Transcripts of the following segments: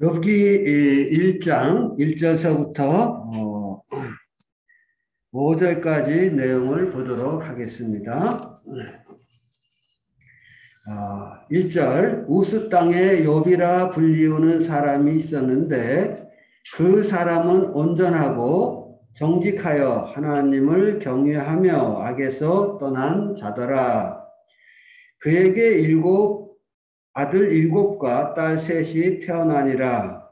욥기 1장 1절서부터 5절까지 내용을 보도록 하겠습니다. 1절 우스 땅에 욥이라 불리우는 사람이 있었는데 그 사람은 온전하고 정직하여 하나님을 경외하며 악에서 떠난 자더라. 그에게 아들 7과 딸 3이 태어나니라.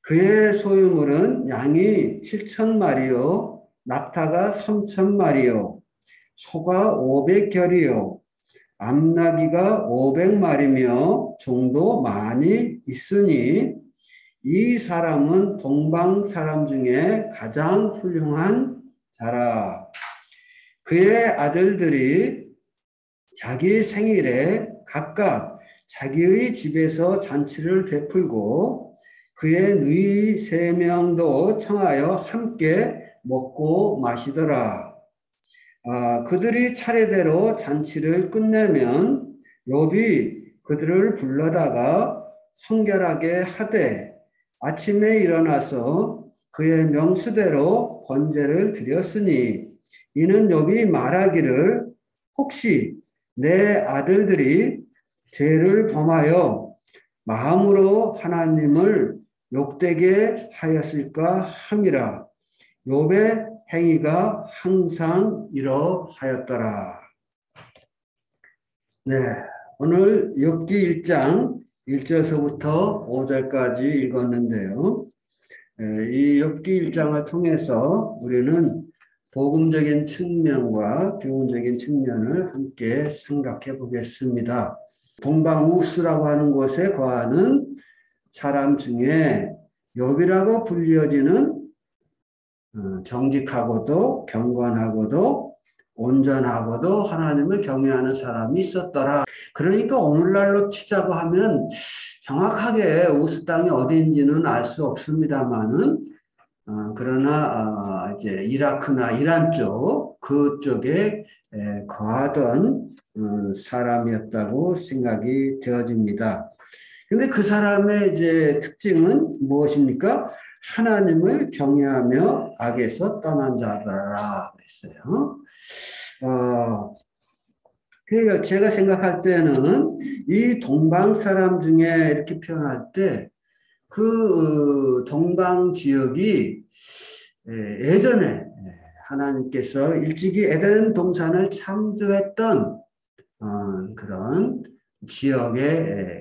그의 소유물은 양이 7,000마리요 낙타가 3,000마리요 소가 500결이요 암나귀가 500마리며 종도 많이 있으니 이 사람은 동방 사람 중에 가장 훌륭한 자라. 그의 아들들이 자기 생일에 각각 자기의 집에서 잔치를 베풀고 그의 누이 3명도 청하여 함께 먹고 마시더라. 그들이 차례대로 잔치를 끝내면 욥이 그들을 불러다가 성결하게 하되 아침에 일어나서 그의 명수대로 번제를 드렸으니 이는 욥이 말하기를 혹시 내 아들들이 죄를 범하여 마음으로 하나님을 욕되게 하였을까 함이라. 욥의 행위가 항상 이러하였더라. 네, 오늘 욥기 1장 1절서부터 5절까지 읽었는데요. 이 욥기 1장을 통해서 우리는 복음적인 측면과 교훈적인 측면을 함께 생각해 보겠습니다. 동방 우스라고 하는 곳에 거하는 사람 중에 욥이라고 불리어지는 정직하고도 경건하고도 온전하고도 하나님을 경외하는 사람이 있었더라. 그러니까 오늘날로 치자고 하면 정확하게 우스 땅이 어디인지는 알 수 없습니다만은 그러나 이제 이라크나 이란 쪽 그쪽에 거하던 사람이었다고 생각이 되어집니다. 근데 그 사람의 이제 특징은 무엇입니까? 하나님을 경외하며 악에서 떠난 자더라 그랬어요. 그러니까 제가 생각할 때는 이 동방 사람 중에 이렇게 표현할 때 그 동방 지역이 예전에 하나님께서 일찍이 에덴 동산을 창조했던 그런 지역에서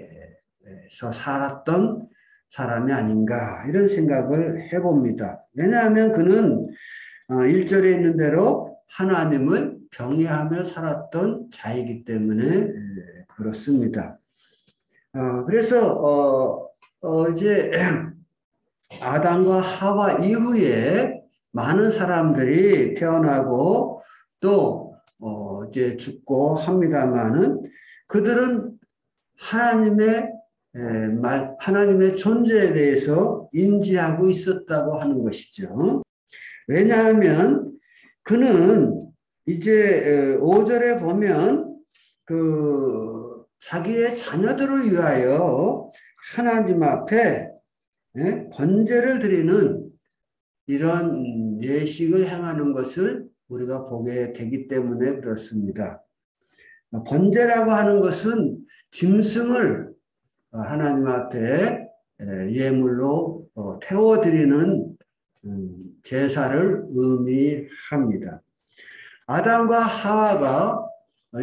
살았던 사람이 아닌가 이런 생각을 해봅니다. 왜냐하면 그는 1절에 있는 대로 하나님을 경외하며 살았던 자이기 때문에 그렇습니다. 그래서 이제 아담과 하와 이후에 많은 사람들이 태어나고 또 이제 죽고 합니다만은 그들은 하나님의 존재에 대해서 인지하고 있었다고 하는 것이죠. 왜냐하면 그는 이제 5절에 보면 자기의 자녀들을 위하여 하나님 앞에 번제를 드리는 이런 예식을 행하는 것을 우리가 보게 되기 때문에 그렇습니다. 번제라고 하는 것은 짐승을 하나님 앞에 예물로 태워드리는 제사를 의미합니다. 아담과 하와가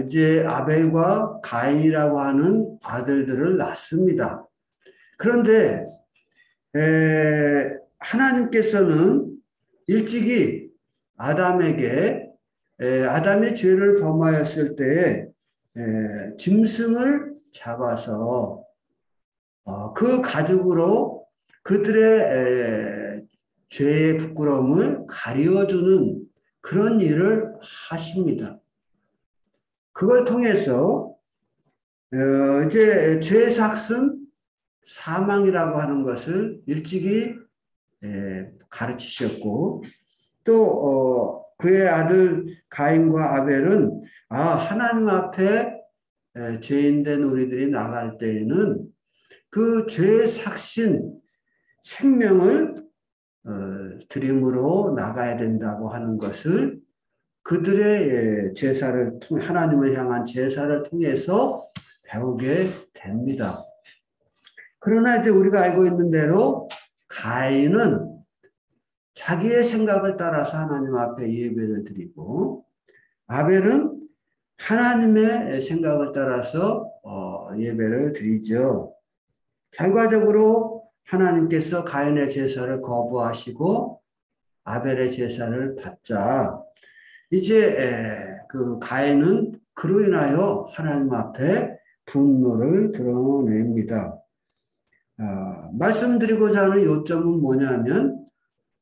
이제 아벨과 가인이라고 하는 아들들을 낳습니다. 그런데 하나님께서는 일찍이 아담에게 아담이 죄를 범하였을 때에 짐승을 잡아서 그 가죽으로 그들의 죄의 부끄러움을 가려주는 그런 일을 하십니다. 그걸 통해서 이제 죄의 삭은 사망이라고 하는 것을 일찍이 가르치셨고 또 그의 아들 가인과 아벨은 하나님 앞에 죄인된 우리들이 나갈 때에는 그 죄의 삭신 생명을 드림으로 나가야 된다고 하는 것을 그들의 제사를 하나님을 향한 제사를 통해서 배우게 됩니다. 그러나 이제 우리가 알고 있는 대로 가인은 자기의 생각을 따라서 하나님 앞에 예배를 드리고 아벨은 하나님의 생각을 따라서 예배를 드리죠. 결과적으로 하나님께서 가인의 제사를 거부하시고 아벨의 제사를 받자 이제 그 가인은 그로 인하여 하나님 앞에 분노를 드러냅니다. 말씀드리고자 하는 요점은 뭐냐면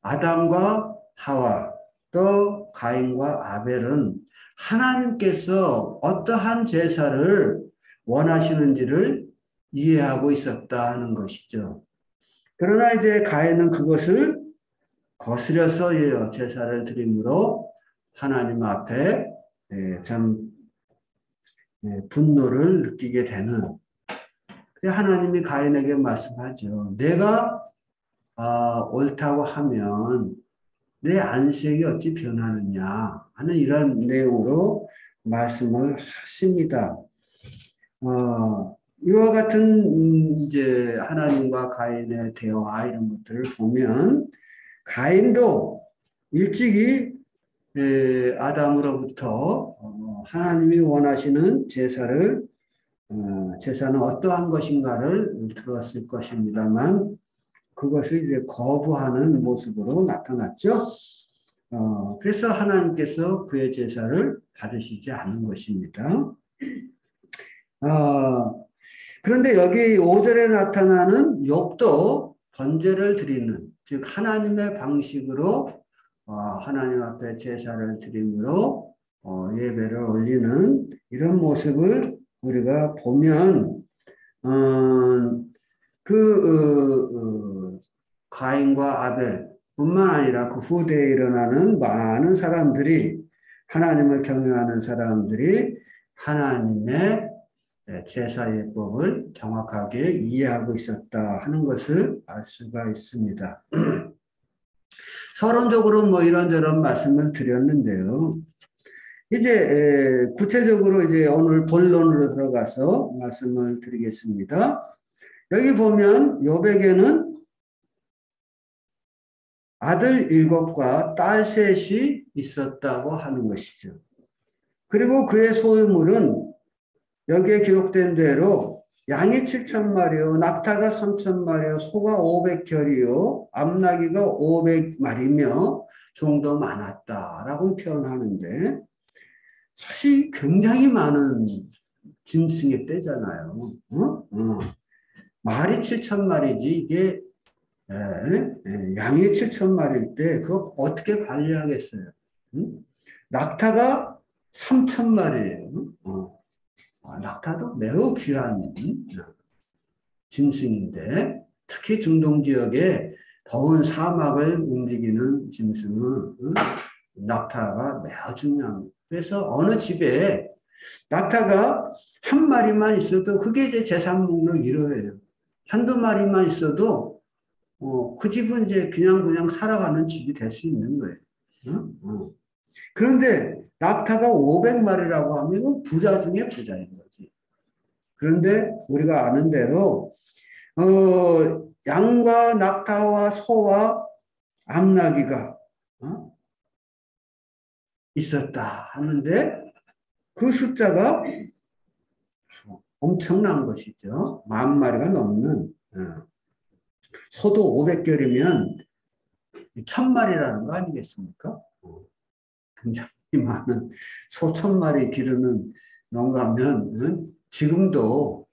아담과 하와 또 가인과 아벨은 하나님께서 어떠한 제사를 원하시는지를 이해하고 있었다 하는 것이죠. 그러나 이제 가인은 그것을 거스려서 제사를 드림으로 하나님 앞에 참 분노를 느끼게 되는 하나님이 가인에게 말씀하죠. 내가 옳다고 하면 내 안색이 어찌 변하느냐 하는 이런 내용으로 말씀을 하십니다. 이와 같은 이제 하나님과 가인의 대화 이런 것들을 보면 가인도 일찍이 아담으로부터 하나님이 원하시는 제사는 어떠한 것인가를 들었을 것입니다만 그것을 이제 거부하는 모습으로 나타났죠. 그래서 하나님께서 그의 제사를 받으시지 않은 것입니다. 그런데 여기 5절에 나타나는 욥도 번제를 드리는 즉 하나님의 방식으로 하나님 앞에 제사를 드림으로 예배를 올리는 이런 모습을 우리가 보면 가인과 아벨 뿐만 아니라 그 후대에 일어나는 많은 사람들이 하나님을 경외하는 사람들이 하나님의 제사 예법을 정확하게 이해하고 있었다 하는 것을 알 수가 있습니다. 서론적으로 뭐 이런저런 말씀을 드렸는데요. 이제 구체적으로 이제 오늘 본론으로 들어가서 말씀을 드리겠습니다. 여기 보면 욥에게는 아들 7과 딸 3이 있었다고 하는 것이죠. 그리고 그의 소유물은 여기에 기록된 대로 양이 7,000마리요, 낙타가 3,000마리요, 소가 500결이요, 암나귀가 500마리며 종도 많았다라고 표현하는데 사실 굉장히 많은 짐승의 떼잖아요. 말이 7,000마리지 이게 양이 7,000마리일 때 그거 어떻게 관리하겠어요? 낙타가 3,000마리예요. 낙타도 매우 귀한 짐승인데 특히 중동 지역에 더운 사막을 움직이는 짐승은 낙타가 매우 중요합니다. 그래서 어느 집에 낙타가 한 마리만 있어도 그게 이제 재산 목록 1호예요. 한두 마리만 있어도 그 집은 이제 그냥 살아가는 집이 될 수 있는 거예요. 그런데 낙타가 500마리라고 하면 부자 중에 부자인 거지. 그런데 우리가 아는 대로 양과 낙타와 소와 암나귀가 있었다 하는데 그 숫자가 엄청난 것이죠. 10,000마리가 넘는 소도 500결이면 1,000마리라는 거 아니겠습니까? 굉장히 많은 소 1,000마리 기르는 농가면 지금도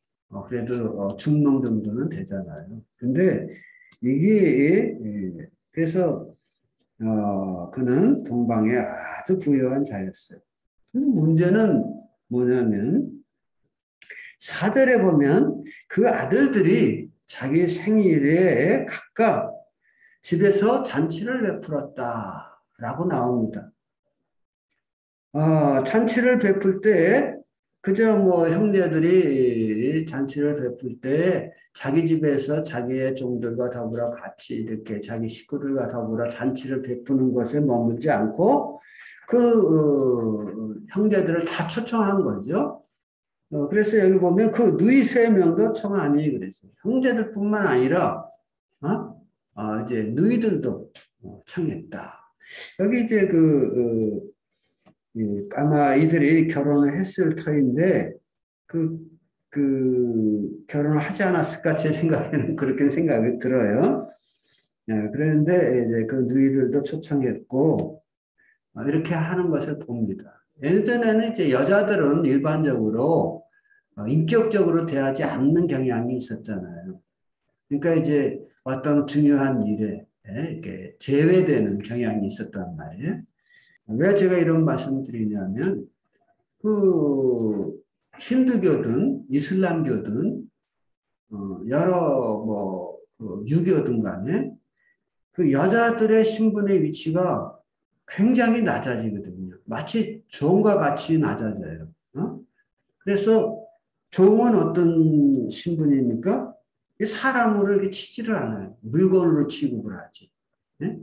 그래도 중농 정도는 되잖아요. 근데 이게 그래서 그는 동방에 아주 부유한 자였어요. 문제는 뭐냐면 4절에 보면 그 아들들이 자기 생일에 각각 집에서 잔치를 베풀었다라고 나옵니다. 잔치를 베풀 때 그저 뭐 형제들이 잔치를 베풀 때 자기 집에서 자기의 종들과 더불어 같이 이렇게 자기 식구들과 더불어 잔치를 베푸는 것에 머물지 않고 형제들을 다 초청한 거죠. 그래서 여기 보면 그 누이 3명도 청하니 그랬어요. 형제들뿐만 아니라 이제 누이들도 청했다. 여기 이제 아마 이들이 결혼을 했을 터인데 결혼을 하지 않았을까 제 생각에는 그렇게 생각이 들어요. 그런데 이제 그 누이들도 초청했고 이렇게 하는 것을 봅니다. 예전에는 이제 여자들은 일반적으로 인격적으로 대하지 않는 경향이 있었잖아요. 그러니까 이제 어떤 중요한 일에 이렇게 제외되는 경향이 있었단 말이에요. 왜 제가 이런 말씀을 드리냐면, 힌두교든, 이슬람교든, 여러, 유교든 간에, 그 여자들의 신분의 위치가 굉장히 낮아지거든요. 마치 종과 같이 낮아져요. 그래서 종은 어떤 신분입니까? 사람으로 이렇게 치지를 않아요. 물건으로 취급을 하지. 네?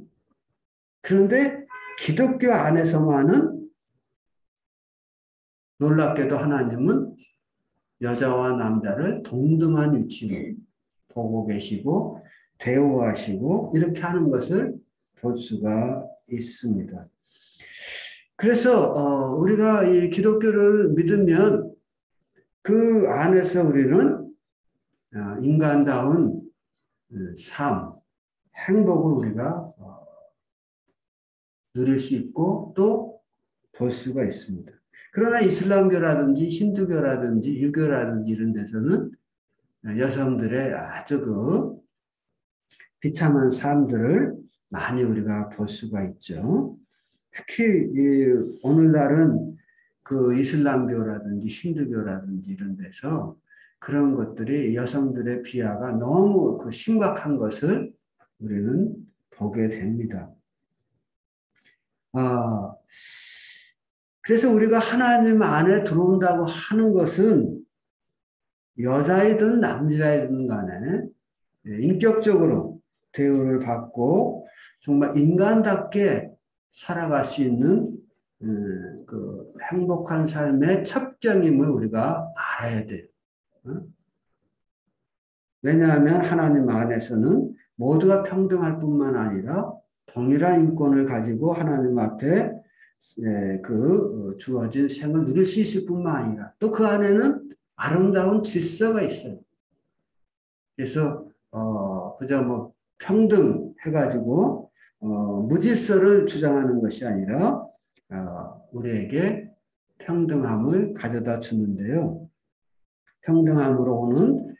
그런데 기독교 안에서만은 놀랍게도 하나님은 여자와 남자를 동등한 위치로 보고 계시고 대우하시고 이렇게 하는 것을 볼 수가 있습니다. 그래서 우리가 이 기독교를 믿으면 그 안에서 우리는 인간다운 삶, 행복을 우리가 누릴 수 있고 또 볼 수가 있습니다. 그러나 이슬람교라든지 힌두교라든지 유교라든지 이런 데서는 여성들의 아주 비참한 삶들을 많이 우리가 볼 수가 있죠. 특히 오늘날은 그 이슬람교라든지 힌두교라든지 이런 데서 그런 것들이 여성들의 비하가 너무 심각한 것을 우리는 보게 됩니다. 그래서 우리가 하나님 안에 들어온다고 하는 것은 여자이든 남자이든 간에 인격적으로 대우를 받고 정말 인간답게 살아갈 수 있는 그 행복한 삶의 첩경임을 우리가 알아야 돼요. 왜냐하면 하나님 안에서는 모두가 평등할 뿐만 아니라 동일한 인권을 가지고 하나님 앞에 주어진 생을 누릴 수 있을 뿐만 아니라 또 그 안에는 아름다운 질서가 있어요. 그래서 그저 평등해가지고 무질서를 주장하는 것이 아니라 우리에게 평등함을 가져다 주는데요. 평등함으로 오는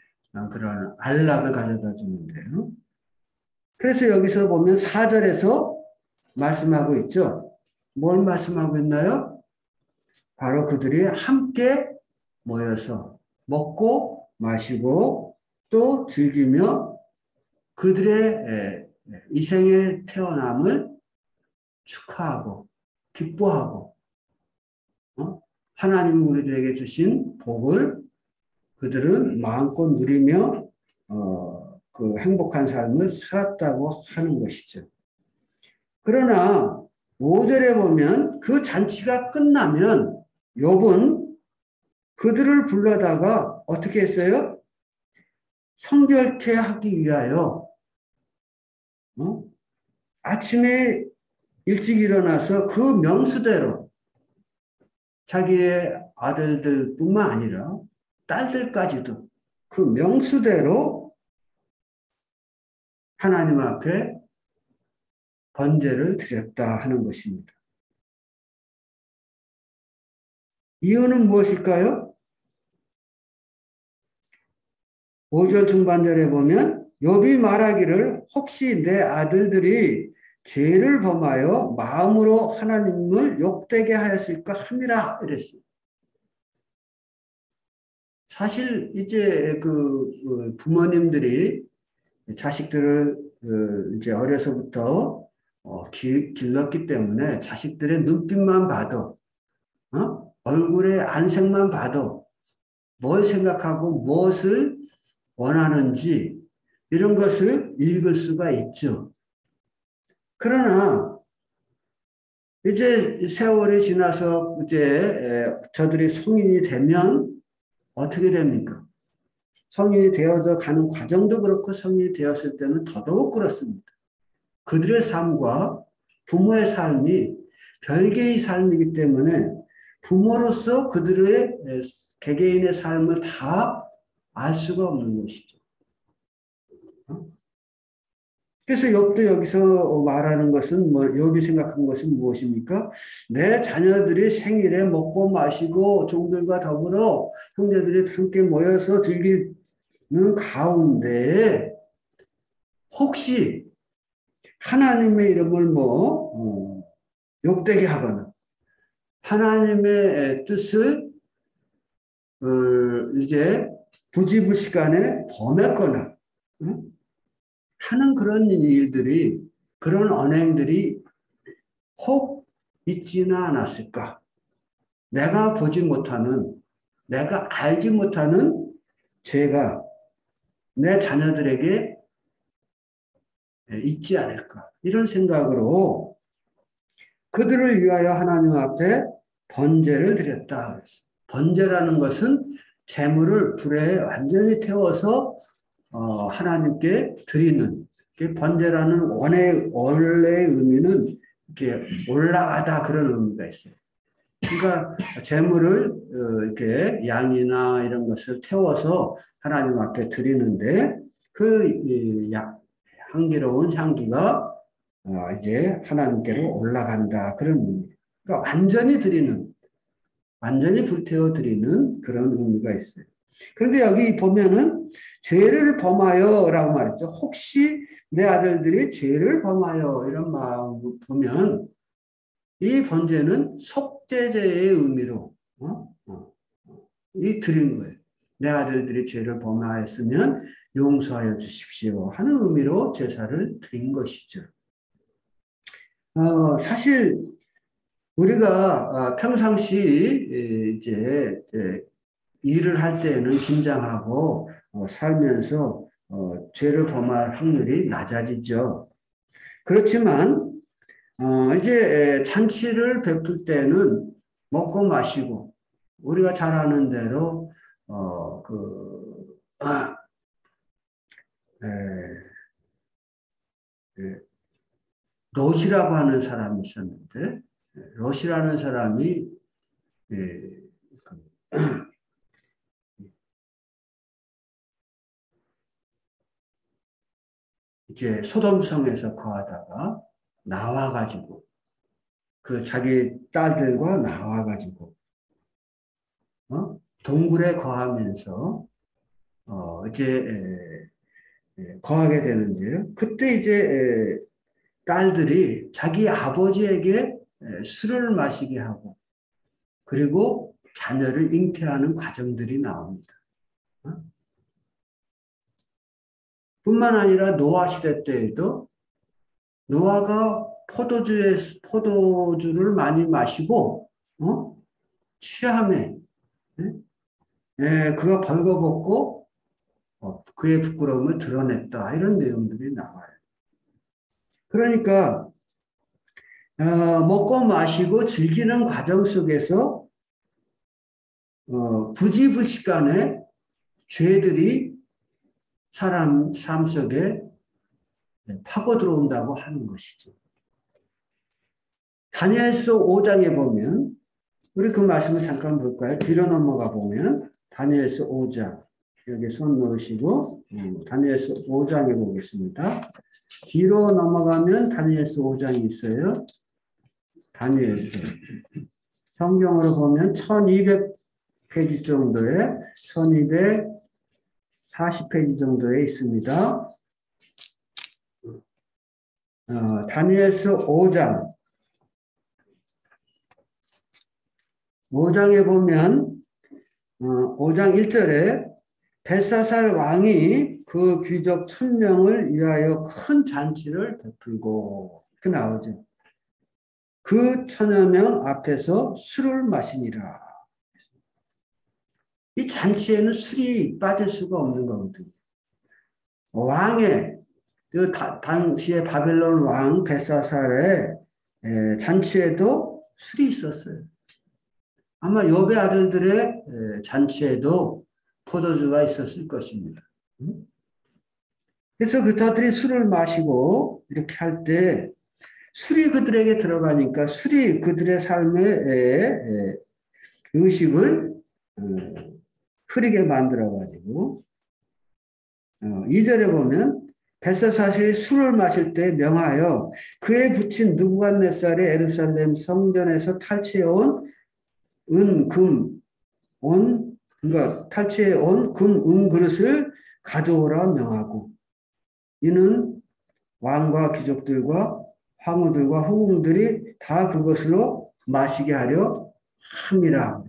그런 안락을 가져다 주는데요. 그래서 여기서 보면 4절에서 말씀하고 있죠. 뭘 말씀하고 있나요? 바로 그들이 함께 모여서 먹고 마시고 또 즐기며 그들의 이생의 태어남을 축하하고 기뻐하고 하나님 우리들에게 주신 복을 그들은 마음껏 누리며 그 행복한 삶을 살았다고 하는 것이죠. 그러나 5절에 보면 그 잔치가 끝나면 욥은 그들을 불러다가 어떻게 했어요? 성결케 하기 위하여 아침에 일찍 일어나서 그 명수대로 자기의 아들들뿐만 아니라 딸들까지도 그 명수대로 하나님 앞에 번제를 드렸다 하는 것입니다. 이유는 무엇일까요? 5절 중반절에 보면 욥이 말하기를 혹시 내 아들들이 죄를 범하여 마음으로 하나님을 욕되게 하였을까 함이라 이랬어요. 사실 이제 부모님들이 자식들을 이제 어려서부터 길렀기 때문에 자식들의 눈빛만 봐도 얼굴의 안색만 봐도 뭘 생각하고 무엇을 원하는지 이런 것을 읽을 수가 있죠. 그러나 이제 세월이 지나서 이제 저들이 성인이 되면 어떻게 됩니까? 성인이 되어서 가는 과정도 그렇고 성인이 되었을 때는 더더욱 그렇습니다. 그들의 삶과 부모의 삶이 별개의 삶이기 때문에 부모로서 그들의 개개인의 삶을 다 알 수가 없는 것이죠. 그래서 욥도 여기서 말하는 것은 욥이 생각한 것은 무엇입니까? 내 자녀들이 생일에 먹고 마시고 종들과 더불어 형제들이 함께 모여서 즐기는 가운데 혹시 하나님의 이름을 욕되게 하거나 하나님의 뜻을 이제 부지불식간에 범했거나 하는 그런 일들이 그런 언행들이 혹 있지는 않았을까? 내가 보지 못하는 내가 알지 못하는 죄가 내 자녀들에게 있지 않을까? 이런 생각으로 그들을 위하여 하나님 앞에 번제를 드렸다. 번제라는 것은 재물을 불에 완전히 태워서 하나님께 드리는 번제라는 원래의 의미는 이렇게 올라가다 그런 의미가 있어요. 그러니까 재물을 이렇게 양이나 이런 것을 태워서 하나님 앞에 드리는데 그 향기로운 향기가 이제 하나님께로 올라간다 그런 의미. 그러니까 완전히 불태워 드리는 그런 의미가 있어요. 그런데 여기 보면은 죄를 범하여라고 말했죠. 혹시 내 아들들이 죄를 범하여 이런 마음 보면 이 번제는 속죄제의 의미로 이 드린 거예요. 내 아들들이 죄를 범하였으면 용서하여 주십시오 하는 의미로 제사를 드린 것이죠. 사실 우리가 평상시 이제 일을 할 때에는 긴장하고 살면서 죄를 범할 확률이 낮아지죠. 그렇지만 이제 잔치를 베풀 때는 먹고 마시고 우리가 잘 아는 대로 롯이라고 하는 사람이 있었는데 롯이라는 사람이 이제 소돔성에서 거하다가 나와가지고 그 자기 딸들과 나와가지고 동굴에 거하면서 이제 거하게 되는데요. 그때 이제 딸들이 자기 아버지에게 술을 마시게 하고 그리고 자녀를 잉태하는 과정들이 나옵니다. 뿐만 아니라 노아 시대 때에도 노아가 포도주를 많이 마시고 취함에 그가 벌거벗고 그의 부끄러움을 드러냈다 이런 내용들이 나와요. 그러니까 먹고 마시고 즐기는 과정 속에서 부지불식간에 죄들이 사람 삶 속에 파고 들어온다고 하는 것이죠. 다니엘서 5장에 보면 우리 그 말씀을 잠깐 볼까요? 뒤로 넘어가 보면 다니엘서 5장 여기 손 넣으시고 다니엘서 5장에 보겠습니다. 뒤로 넘어가면 다니엘서 5장이 있어요. 다니엘서 성경으로 보면 1200페이지 정도에 1240페이지 정도에 있습니다. 다니엘서 5장에 보면 5장 1절에 벨사살 왕이 그 귀족 1000명을 위하여 큰 잔치를 베풀고 그 나오죠. 그 1000여 명 앞에서 술을 마시니라. 이 잔치에는 술이 빠질 수가 없는 거거든요. 왕의 그 당시에 바벨론 왕 벨사살의 잔치에도 술이 있었어요. 아마 욥의 아들들의 잔치에도 포도주가 있었을 것입니다. 그래서 저들이 술을 마시고 이렇게 할 때 술이 그들에게 들어가니까 술이 그들의 삶의 의식을 흐리게 만들어가지고 2절에 보면 벨사살이 술을 마실 때 명하여 그에 붙인 느부갓네살의 예루살렘 성전에서 탈취해온 그러니까 탈취해온 금, 그릇을 가져오라 명하고 이는 왕과 귀족들과 황후들과 후궁들이 다 그것으로 마시게 하려 함이라.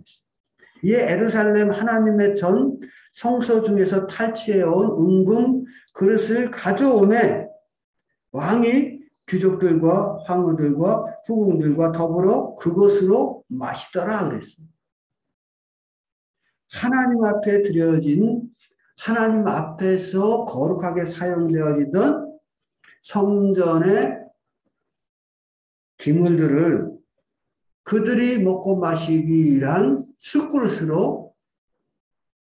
이 예루살렘 하나님의 전 성소 중에서 탈취해온 은금 그릇을 가져오매 왕이 귀족들과 황후들과 후궁들과 더불어 그것으로 마시더라 그랬어요. 하나님 앞에 드려진 하나님 앞에서 거룩하게 사용되어지던 성전의 기물들을 그들이 먹고 마시기 위한 술그릇으로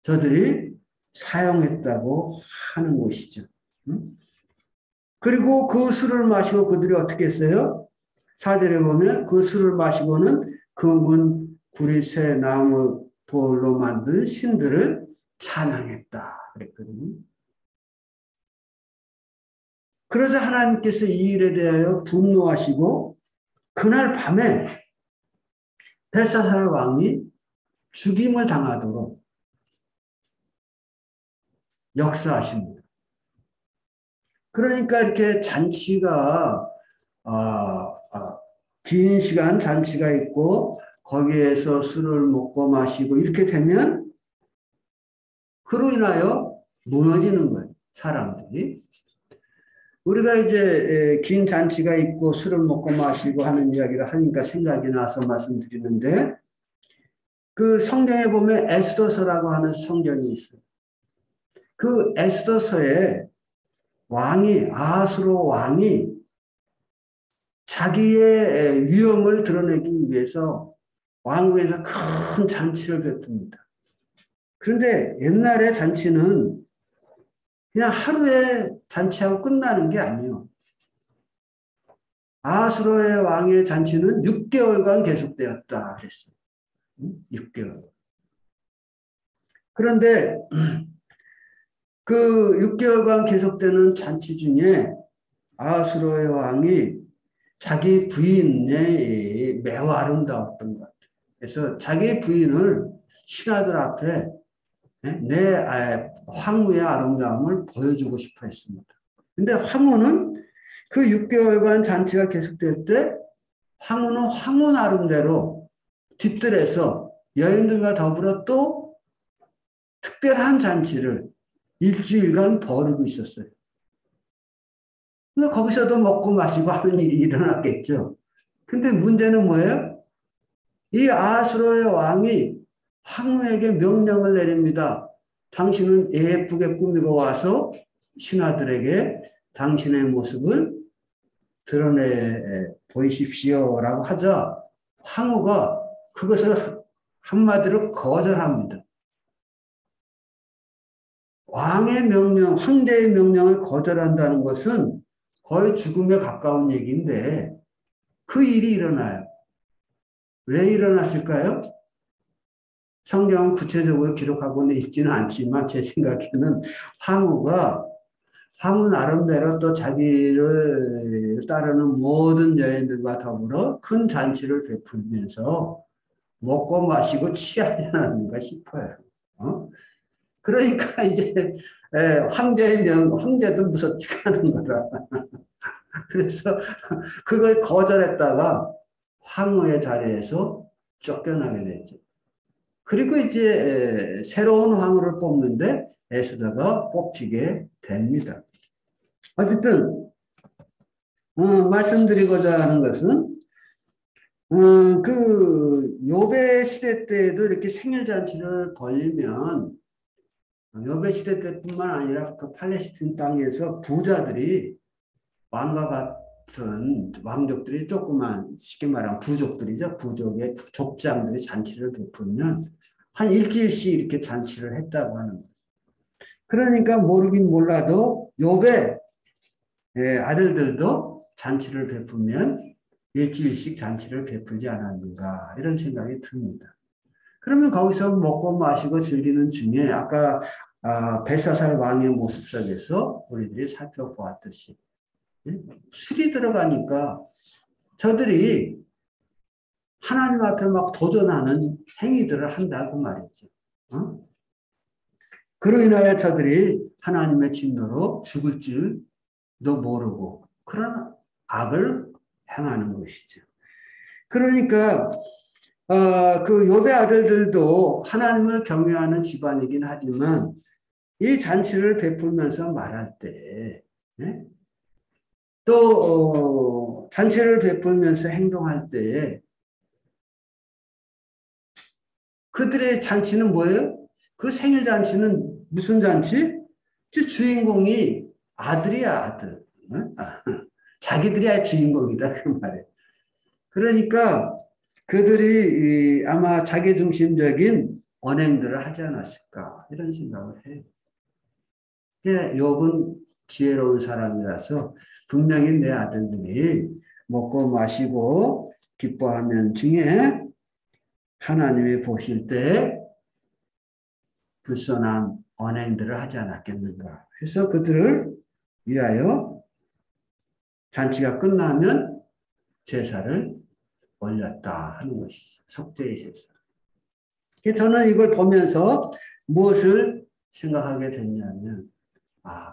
저들이 사용했다고 하는 것이죠. 그리고 그 술을 마시고 그들이 어떻게 했어요? 4절에 보면 그 술을 마시고는 금은 구리 새 나무 돌로 만든 신들을 찬양했다 그랬거든요. 그래서 하나님께서 이 일에 대하여 분노하시고 그날 밤에 벨사살 왕이 죽임을 당하도록 역사하십니다. 그러니까 이렇게 잔치가 긴 시간 잔치가 있고 거기에서 술을 먹고 마시고 이렇게 되면 그로 인하여 무너지는 거예요. 사람들이. 우리가 이제 긴 잔치가 있고 술을 먹고 마시고 하는 이야기를 하니까 생각이 나서 말씀드리는데 그 성경에 보면 에스더서라고 하는 성경이 있어요. 그 에스더서에 아하수로 왕이 자기의 위엄을 드러내기 위해서 왕궁에서 큰 잔치를 베풉니다. 그런데 옛날의 잔치는 그냥 하루에 잔치하고 끝나는 게 아니에요. 아하수로의 왕의 잔치는 6개월간 계속되었다 그랬어요. 6개월. 그런데 그 6개월간 계속되는 잔치 중에 아하수로의 왕이 자기 부인이 매우 아름다웠던 것 같아요. 그래서 자기 부인을 신하들 앞에 내 황후의 아름다움을 보여주고 싶어 했습니다. 근데 황후는 그 6개월간 잔치가 계속될 때 황후는 황후 나름대로 뒷뜰에서 여인들과 더불어 또 특별한 잔치를 일주일간 벌이고 있었어요. 그러니까 거기서도 먹고 마시고 하는 일이 일어났겠죠. 근데 문제는 뭐예요? 이 아하수로의 왕이 황후에게 명령을 내립니다. 당신은 예쁘게 꾸미고 와서 신하들에게 당신의 모습을 드러내 보이십시오라고 하자 황후가 그것을 한마디로 거절합니다. 왕의 명령, 황제의 명령을 거절한다는 것은 거의 죽음에 가까운 얘기인데 그 일이 일어나요. 왜 일어났을까요? 성경은 구체적으로 기록하고는 있지는 않지만 제 생각에는 황후 나름대로 또 자기를 따르는 모든 여인들과 더불어 큰 잔치를 베풀면서 먹고 마시고 취하지 않았는가 싶어요. 그러니까 이제 황제도 무섭지가 않은 거라. 그래서 그걸 거절했다가 황후의 자리에서 쫓겨나게 됐죠. 그리고 이제 새로운 황후를 뽑는데 에스더가 뽑히게 됩니다. 어쨌든 말씀드리고자 하는 것은 그 요배 시대 때도 이렇게 생일잔치를 벌리면 요배 시대 때뿐만 아니라 그 팔레스틴 땅에서 부자들이 왕과 같은 왕족들이 조그만 쉽게 말하면 부족들이죠. 부족의 족장들이 잔치를 베풀면 한 일주일씩 이렇게 잔치를 했다고 하는 거예요. 그러니까 모르긴 몰라도 요배 아들들도 잔치를 베풀면 일주일씩 잔치를 베풀지 않았는가 이런 생각이 듭니다. 그러면 거기서 먹고 마시고 즐기는 중에 아까 벨사살 왕의 모습 속에서 우리들이 살펴보았듯이 술이 들어가니까 저들이 하나님 앞에 막 도전하는 행위들을 한다고 말이죠. 어? 그로 인하여 저들이 하나님의 진노로 죽을 줄도 모르고 그런 악을 행하는 것이죠. 그러니까 그 욥의 아들들도 하나님을 경외하는 집안이긴 하지만 이 잔치를 베풀면서 말할 때 예? 또 잔치를 베풀면서 행동할 때에 그들의 잔치는 뭐예요? 그 생일 잔치는 무슨 잔치? 주인공이 아들이야, 아들. 자기들이 주인공이다, 그 말이에요. 그러니까 그들이 아마 자기중심적인 언행들을 하지 않았을까, 이런 생각을 해요. 욥은 지혜로운 사람이라서 분명히 내 아들들이 먹고 마시고 기뻐하면 중에 하나님이 보실 때 불선한 언행들을 하지 않았겠는가 해서 그들을 위하여 잔치가 끝나면 제사를 올렸다 하는 것이죠. 속죄의 제사. 저는 이걸 보면서 무엇을 생각하게 됐냐면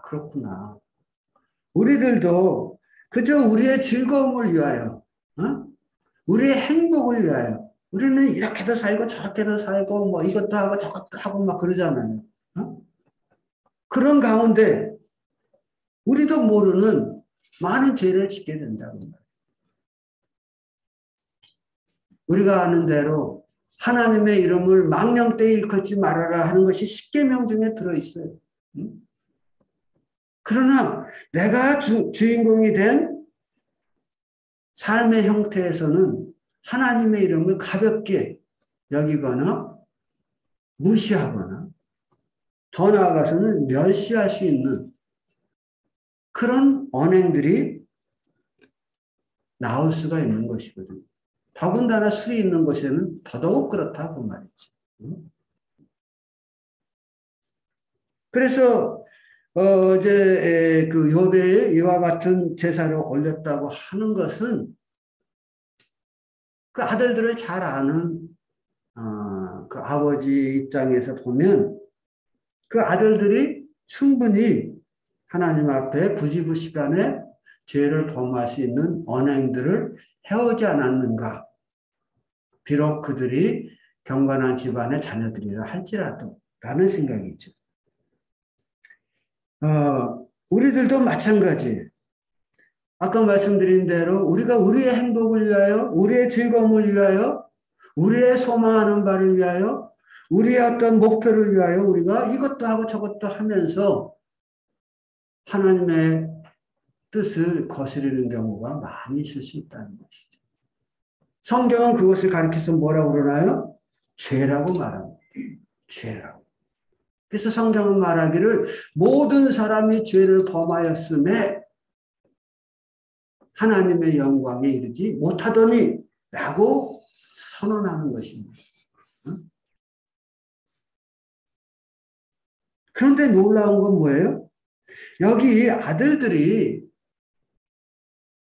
그렇구나. 우리들도 그저 우리의 즐거움을 위하여 우리의 행복을 위하여 우리는 이렇게도 살고 저렇게도 살고 뭐 이것도 하고 저것도 하고 막 그러잖아요. 그런 가운데 우리도 모르는 많은 죄를 짓게 된다고 말이에요. 우리가 아는 대로 하나님의 이름을 망령되이 일컫지 말아라 하는 것이 십계명 중에 들어있어요. 그러나 내가 주인공이 된 삶의 형태에서는 하나님의 이름을 가볍게 여기거나 무시하거나 더 나아가서는 멸시할 수 있는 그런 언행들이 나올 수가 있는 것이거든요. 더군다나 술이 있는 곳에는 더더욱 그렇다고 말이죠. 그래서 이제 그 욥의 이와 같은 제사를 올렸다고 하는 것은 그 아들들을 잘 아는 그 아버지 입장에서 보면 그 아들들이 충분히 하나님 앞에 부지부식간에 죄를 범할 수 있는 언행들을 해오지 않았는가. 비록 그들이 경건한 집안의 자녀들이라 할지라도 라는 생각이죠. 우리들도 마찬가지예요. 아까 말씀드린 대로 우리가 우리의 행복을 위하여, 우리의 즐거움을 위하여, 우리의 소망하는 바를 위하여, 우리의 어떤 목표를 위하여 우리가 이것도 하고 저것도 하면서 하나님의 뜻을 거스르는 경우가 많이 있을 수 있다는 것이죠. 성경은 그것을 가리켜서 뭐라고 그러나요? 죄라고 말합니다. 죄라고. 그래서 성경은 말하기를 모든 사람이 죄를 범하였음에 하나님의 영광에 이르지 못하더니 라고 선언하는 것입니다. 그런데 놀라운 건 뭐예요? 여기 아들들이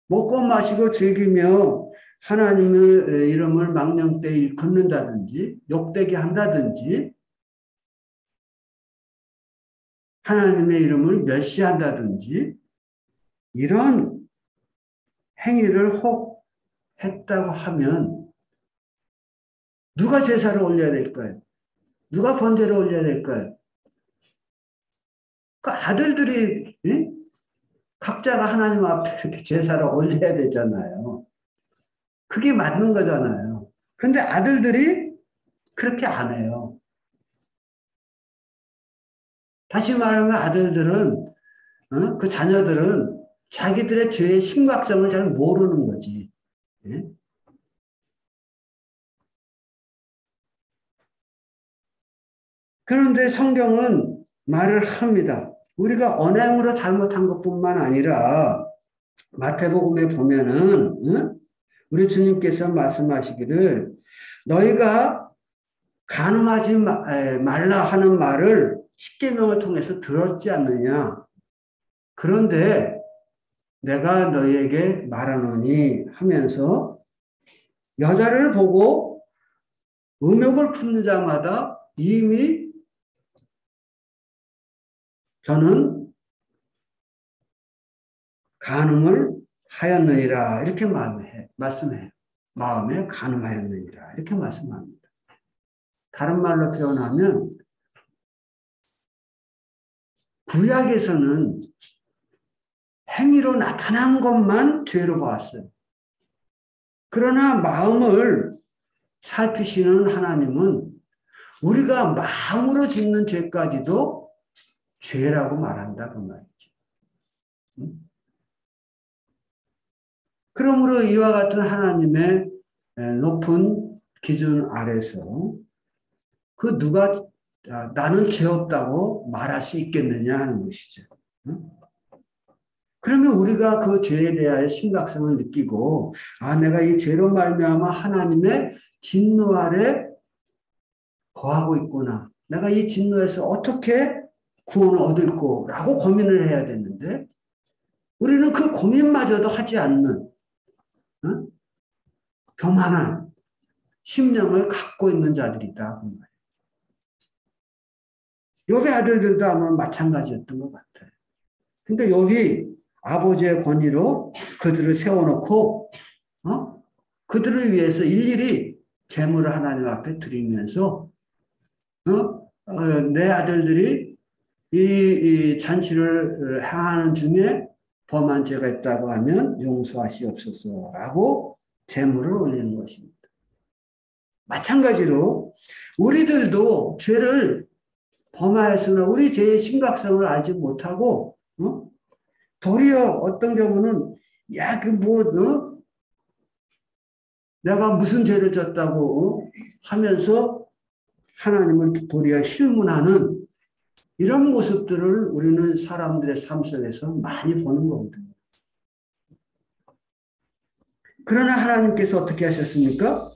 먹고 마시고 즐기며 하나님의 이름을 망령되이 일컫는다든지 욕되게 한다든지 하나님의 이름을 멸시한다든지 이런 행위를 혹 했다고 하면 누가 제사를 올려야 될까요? 누가 번제를 올려야 될까요? 그 아들들이 각자가 하나님 앞에 이렇게 제사를 올려야 되잖아요. 그게 맞는 거잖아요. 근데 아들들이 그렇게 안 해요. 다시 말하면 아들들은, 그 자녀들은 자기들의 죄의 심각성을 잘 모르는 거지. 예? 그런데 성경은 말을 합니다. 우리가 언행으로 잘못한 것뿐만 아니라 마태복음에 보면은 우리 주님께서 말씀하시기를 너희가 간음하지 말라 하는 말을 십계명을 통해서 들었지 않느냐. 그런데 내가 너희에게 말하노니 하면서 여자를 보고 음욕을 품는 자마다 이미 저는 간음을 하였느니라 이렇게 말씀해요. 마음에 간음하였느니라 이렇게 말씀합니다. 다른 말로 표현하면 구약에서는 행위로 나타난 것만 죄로 보았어요. 그러나 마음을 살피시는 하나님은 우리가 마음으로 짓는 죄까지도 죄라고 말한다 그 말이죠. 그러므로 이와 같은 하나님의 높은 기준 아래서 그 누가 나는 죄 없다고 말할 수 있겠느냐 하는 것이죠. 그러면 우리가 그 죄에 대하여 심각성을 느끼고 내가 이 죄로 말미암아 하나님의 진노 아래 거하고 있구나. 내가 이 진노에서 어떻게 구원을 얻을꼬라고 고민을 해야 되는데 우리는 그 고민마저도 하지 않는 교만한 심령을 갖고 있는 자들이다. 욥의 아들들도 아마 마찬가지였던 것 같아요. 근데 욥이 아버지의 권위로 그들을 세워놓고 그들을 위해서 일일이 재물을 하나님 앞에 드리면서 내 아들들이 이 잔치를 행하는 중에 범한 죄가 있다고 하면 용서하시옵소서라고 재물을 올리는 것입니다. 마찬가지로 우리들도 죄를 범하였으나 우리 죄의 심각성을 알지 못하고 도리어 어떤 경우는 내가 무슨 죄를 졌다고 하면서 하나님을 도리어 힐문하는 이런 모습들을 우리는 사람들의 삶 속에서 많이 보는 거거든요. 그러나 하나님께서 어떻게 하셨습니까?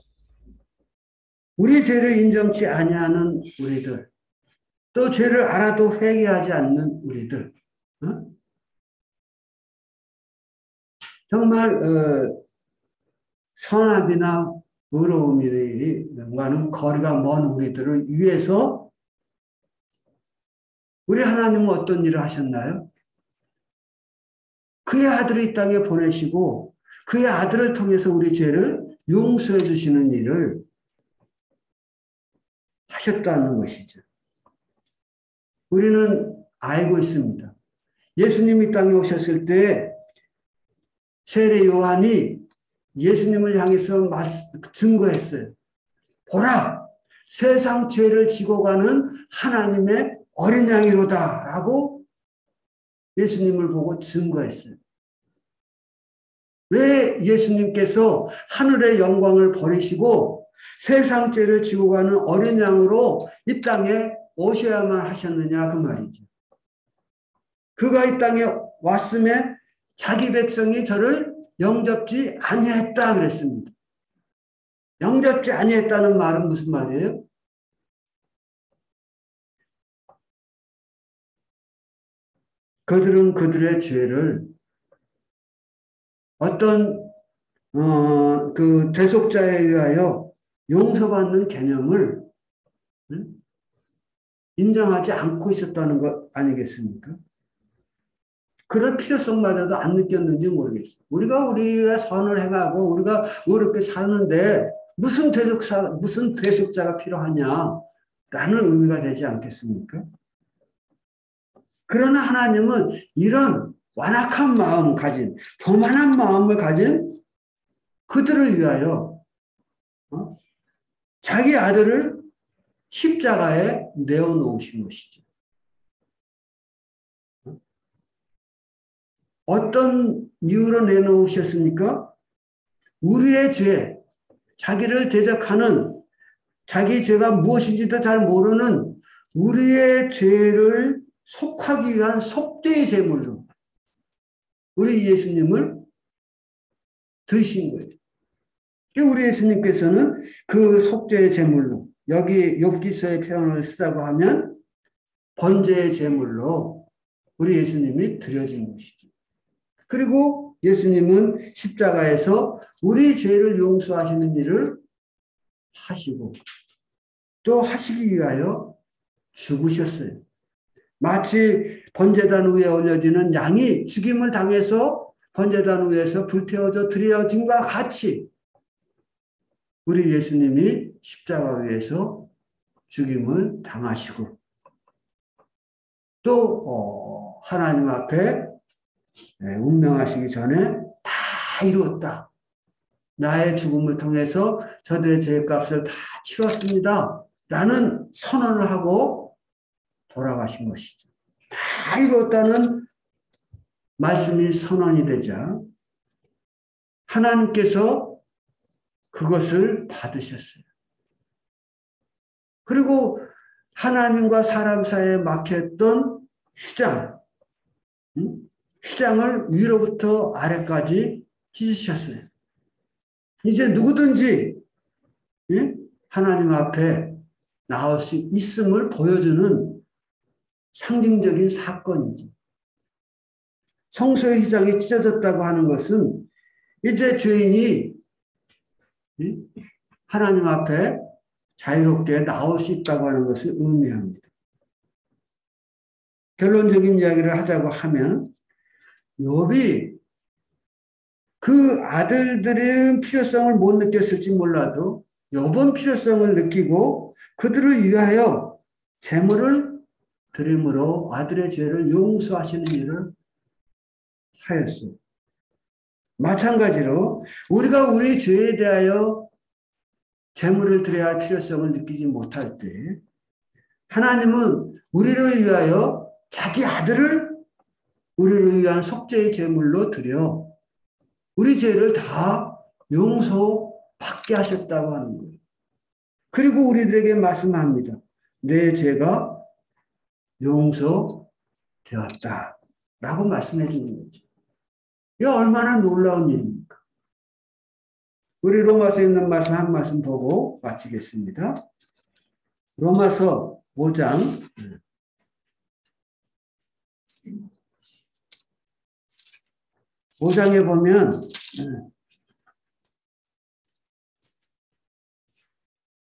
우리 죄를 인정치 아니하는 우리들, 또 죄를 알아도 회개하지 않는 우리들, 정말 선악이나 의로움과는 거리가 먼 우리들을 위해서 우리 하나님은 어떤 일을 하셨나요? 그의 아들을 이 땅에 보내시고 그의 아들을 통해서 우리 죄를 용서해 주시는 일을 하셨다는 것이죠. 우리는 알고 있습니다. 예수님이 땅에 오셨을 때 세례 요한이 예수님을 향해서 증거했어요. 보라, 세상 죄를 지고 가는 하나님의 어린 양이로다 라고 예수님을 보고 증거했어요. 왜 예수님께서 하늘의 영광을 버리시고 세상 죄를 지고 가는 어린 양으로 이 땅에 오셔야만 하셨느냐 그 말이죠. 그가 이 땅에 왔음에 자기 백성이 저를 영접지 아니했다 그랬습니다. 영접지 아니했다는 말은 무슨 말이에요? 그들은 그들의 죄를 어떤 그 대속자에 의하여 용서받는 개념을 인정하지 않고 있었다는 것 아니겠습니까? 그럴 필요성마저도 안 느꼈는지 모르겠어요. 우리가 우리의 선을 행하고 우리가 어렵게 사는데 무슨 대속자가 필요하냐라는 의미가 되지 않겠습니까? 그러나 하나님은 이런 완악한 마음 가진, 교만한 마음을 가진 그들을 위하여 자기 아들을 십자가에 내어놓으신 것이죠. 어떤 이유로 내놓으셨습니까? 우리의 죄, 자기를 대적하는, 자기 죄가 무엇인지도 잘 모르는 우리의 죄를 속하기 위한 속죄의 제물로 우리 예수님을 드신 거예요. 우리 예수님께서는 그 속죄의 제물로, 여기 욥기서의 표현을 쓰자고 하면 번제의 제물로 우리 예수님이 드려진 것이죠. 그리고 예수님은 십자가에서 우리 죄를 용서하시는 일을 하시고 또 하시기 위하여 죽으셨어요. 마치 번제단 위에 올려지는 양이 죽임을 당해서 번제단 위에서 불태워져 드려짐과 같이 우리 예수님이 십자가 위에서 죽임을 당하시고 또 하나님 앞에 운명하시기 전에 다 이루었다. 나의 죽음을 통해서 저들의 죄값을 다 치렀습니다. 라는 선언을 하고 돌아가신 것이죠. 다 이루었다는 말씀이 선언이 되자 하나님께서 그것을 받으셨어요. 그리고 하나님과 사람 사이에 막혔던 휘장을 위로부터 아래까지 찢으셨어요. 이제 누구든지 하나님 앞에 나올 수 있음을 보여주는 상징적인 사건이죠. 성소의 휘장이 찢어졌다고 하는 것은 이제 죄인이 하나님 앞에 자유롭게 나올 수 있다고 하는 것을 의미합니다. 결론적인 이야기를 하자고 하면 욥이 그 아들들은 필요성을 못 느꼈을지 몰라도 욥은 필요성을 느끼고 그들을 위하여 제물을 드림으로 아들의 죄를 용서하시는 일을 하였어요. 마찬가지로 우리가 우리 죄에 대하여 제물을 드려야 할 필요성을 느끼지 못할 때 하나님은 우리를 위하여 자기 아들을 우리를 위한 속죄의 제물로 드려 우리 죄를 다 용서받게 하셨다고 하는 거예요. 그리고 우리들에게 말씀합니다. 내 죄가 용서되었다 라고 말씀해 주는 거죠. 이게 얼마나 놀라운 일입니까? 우리 로마서에 있는 말씀 한 말씀 보고 마치겠습니다. 로마서 5장 5장에 보면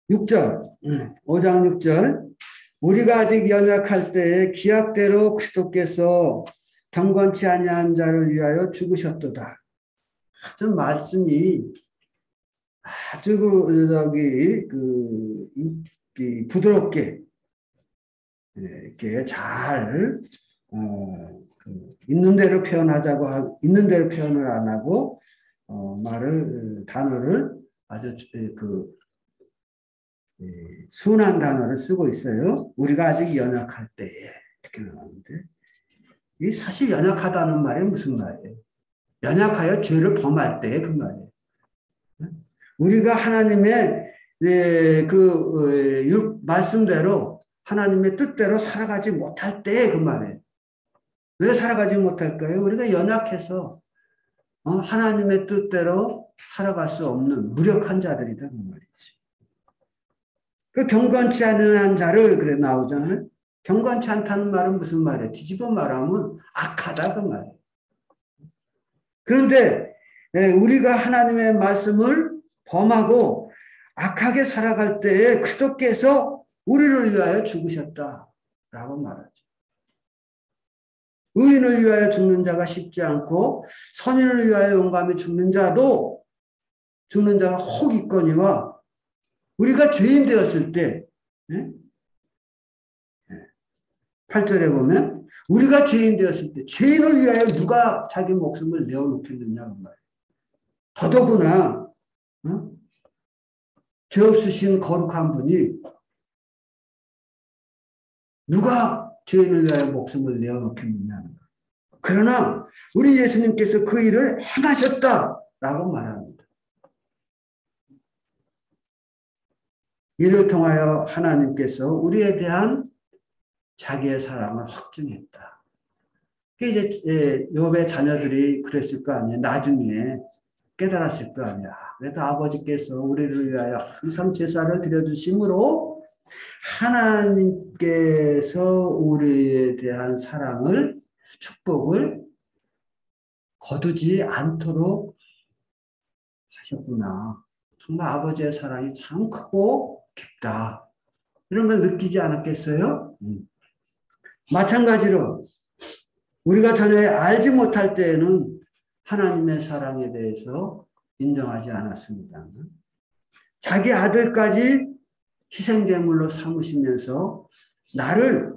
6절 5장 6절 우리가 아직 연약할 때에 기약대로 그리스도께서 경건치 아니한 자를 위하여 죽으셨도다. 아주 말씀이 아주 부드럽게 이렇게 잘 있는 대로 표현하자고 있는 대로 표현을 안 하고 단어를 아주 순한 단어를 쓰고 있어요. 우리가 아직 연약할 때에 이렇게 나오는데 이 사실 연약하다는 말이 무슨 말이에요? 연약하여 죄를 범할 때 그 말이에요. 우리가 하나님의 말씀대로 하나님의 뜻대로 살아가지 못할 때 그 말이에요. 왜 살아가지 못할까요? 우리가 연약해서 하나님의 뜻대로 살아갈 수 없는 무력한 자들이다 그 말이지. 그 경건치 않은 자를 그래 나오잖아요. 경건치 않다는 말은 무슨 말이에요? 뒤집어 말하면 악하다 그 말이에요. 그런데 우리가 하나님의 말씀을 범하고 악하게 살아갈 때에 그리스도께서 우리를 위하여 죽으셨다라고 말하죠. 의인을 위하여 죽는 자가 쉽지 않고 선인을 위하여 용감히 죽는 자가 혹 있거니와 우리가 죄인 되었을 때 8절에 보면 우리가 죄인 되었을 때 죄인을 위하여 누가 자기 목숨을 내어놓겠느냐 그 말이에요. 더더구나 어? 죄 없으신 거룩한 분이 누가 죄인을 위하여 목숨을 내어놓겠느냐. 그러나 우리 예수님께서 그 일을 행하셨다라고 말합니다. 이를 통하여 하나님께서 우리에 대한 자기의 사랑을 확증했다. 이제 욥의 자녀들이 그랬을 거 아니에요. 나중에 깨달았을 거 아니야. 그래도 아버지께서 우리를 위하여 항상 제사를 드려주심으로 하나님께서 우리에 대한 사랑을, 축복을 거두지 않도록 하셨구나. 정말 아버지의 사랑이 참 크고 깊다. 이런 걸 느끼지 않았겠어요? 마찬가지로 우리가 전에 알지 못할 때에는 하나님의 사랑에 대해서 인정하지 않았습니다. 자기 아들까지 희생제물로 삼으시면서 나를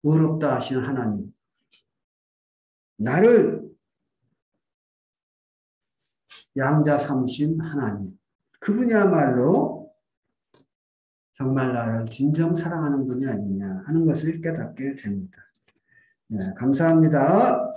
의롭다 하신 하나님, 나를 양자 삼으신 하나님, 그분이야말로 정말 나를 진정 사랑하는 분이 아니냐 하는 것을 깨닫게 됩니다. 네, 감사합니다.